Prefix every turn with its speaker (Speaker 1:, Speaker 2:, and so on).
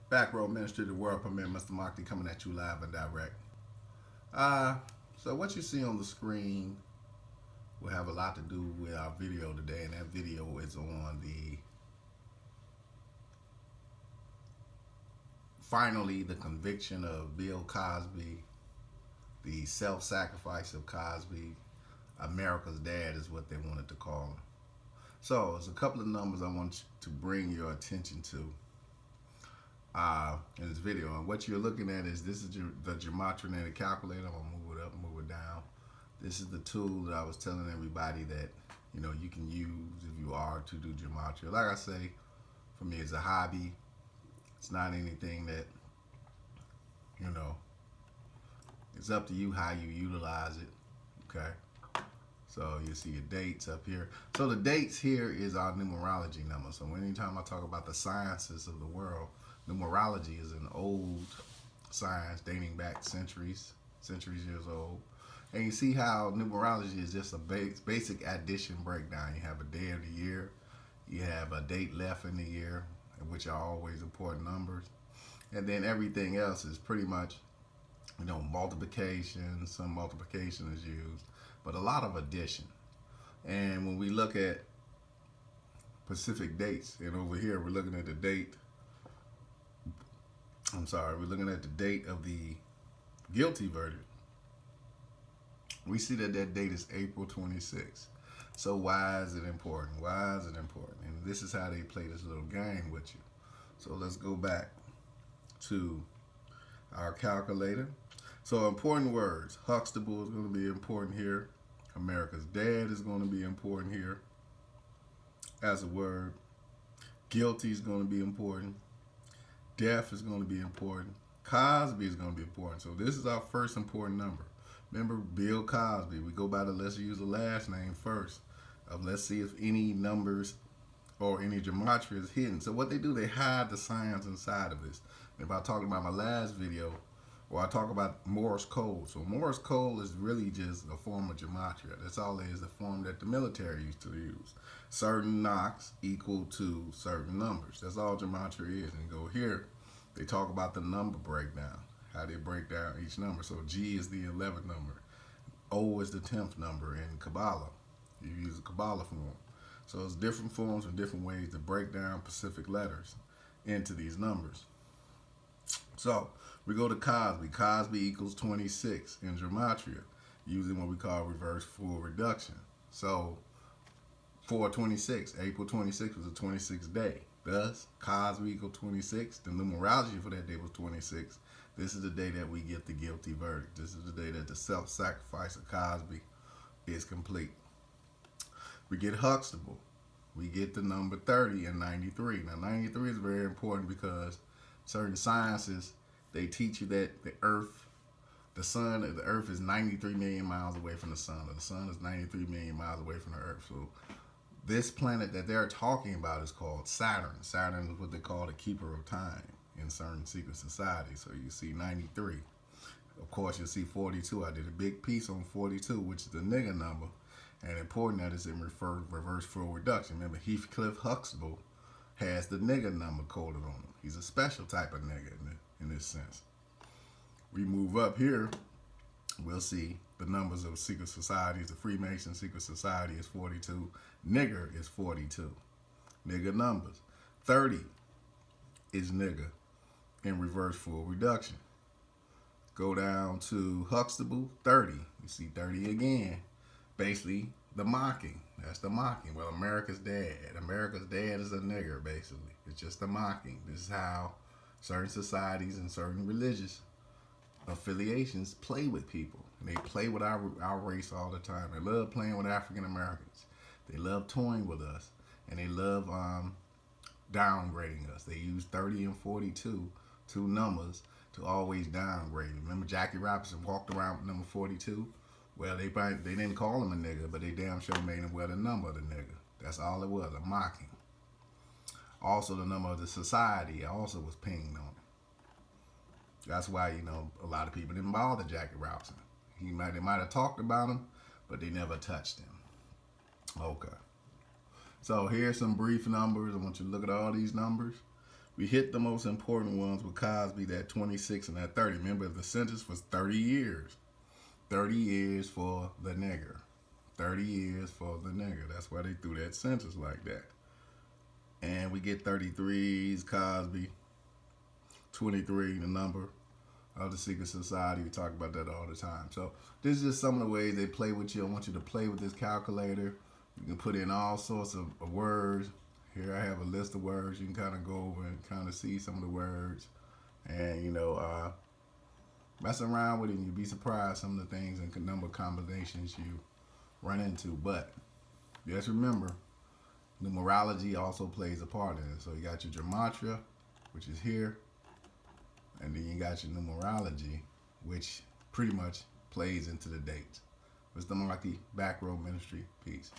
Speaker 1: Back Row Ministry of the World Premier, Mr. Markley coming at you live and direct. So what you see on the screen will have a lot to do with our video today, and that video is on the finally the conviction of Bill Cosby, the self-sacrifice of Cosby. America's dad is what they wanted to call him. So there's a couple of numbers I want to bring your attention to in this video. And what you're looking at is the gematria calculator. I'm gonna move it up, move it down. This is the tool that I was telling everybody that you can use if you are to do gematria. Like I say, for me, it's a hobby. It's not anything that you know. It's up to you how you utilize it. Okay. So you see your dates up here. So the dates here is our numerology number. So anytime I talk about the sciences of the world, numerology is an old science dating back centuries years old. And you see how numerology is just a basic addition breakdown. You have a day of the year, you have a date left in the year, which are always important numbers. And then everything else is pretty much, multiplication. Some multiplication is used, but a lot of addition. And when we look at specific dates, and over here we're looking at the date, we're looking at the date of the guilty verdict. We see that date is April 26th. So why is it important? Why is it important? And this is how they play this little game with you. So let's go back to our calculator. So important words. Huxtable is going to be important here. America's dad is going to be important here as a word. Guilty is going to be important. Death is going to be important. Cosby is going to be important. So this is our first important number. Remember Bill Cosby. We go by let's use the last name first. Let's see if any numbers or any gematria is hidden. So what they do, they hide the science inside of this. If I talk about my last video, or I talk about Morse code. So Morse code is really just a form of gematria. That's all it is, the form that the military used to use. Certain knocks equal to certain numbers. That's all gematria is. And go here, they talk about the number breakdown, how they break down each number. So G is the 11th number. O is the 10th number in Kabbalah. You use a Kabbalah form. So it's different forms and different ways to break down specific letters into these numbers. So we go to Cosby. Cosby equals 26 in gematria, using what we call reverse full reduction. So for 26, April 26 was a 26th day. Thus, Cosby equals 26. The numerology for that day was 26. This is the day that we get the guilty verdict. This is the day that the self-sacrifice of Cosby is complete. We get Huxtable. We get the number 30 and 93. Now, 93 is very important because certain sciences, they teach you that the Earth is 93 million miles away from the sun. The sun is 93 million miles away from the Earth. So this planet that they're talking about is called Saturn. Saturn is what they call the keeper of time in certain secret societies. So you see 93. Of course, you'll see 42. I did a big piece on 42, which is the nigger number. And important that is in reverse full reduction. Remember, Heathcliff Huxtable has the nigger number coded on him. He's a special type of nigger in this sense. We move up here, we'll see the numbers of secret societies. The Freemason secret society is 42. Nigger is 42. Nigger numbers. 30 is nigger in reverse full reduction. Go down to Huxtable, 30. You see 30 again. Basically, the mocking. That's the mocking. Well, America's dad. America's dad is a nigger, basically. It's just a mocking. This is how certain societies and certain religious affiliations play with people. And they play with our race all the time. They love playing with African Americans. They love toying with us. And they love downgrading us. They use 30 and 42, two numbers, to always downgrade. Remember Jackie Robinson walked around with number 42? Well, they didn't call him a nigga, but they damn sure made him wear the number of the nigga. That's all it was, a mocking. Also, the number of the society also was pinged on it. That's why, a lot of people didn't bother Jackie Robinson. They might have talked about him, but they never touched him. Okay. So here's some brief numbers. I want you to look at all these numbers. We hit the most important ones with Cosby, that 26 and that 30. Remember, the sentence was 30 years. 30 years for the nigger. 30 years for the nigger. That's why they threw that sentence like that. And we get 33's Cosby. 23, the number of the secret society. We talk about that all the time. So this is just some of the ways they play with you. I want you to play with this calculator. You can put in all sorts of words. Here I have a list of words. You can kind of go over and kind of see some of the words. And, mess around with it and you'll be surprised some of the things and number combinations you run into. But just remember, numerology also plays a part in it. So you got your gematria, which is here. And then you got your numerology, which pretty much plays into the dates. It's the Marky Back Row Ministry. Peace.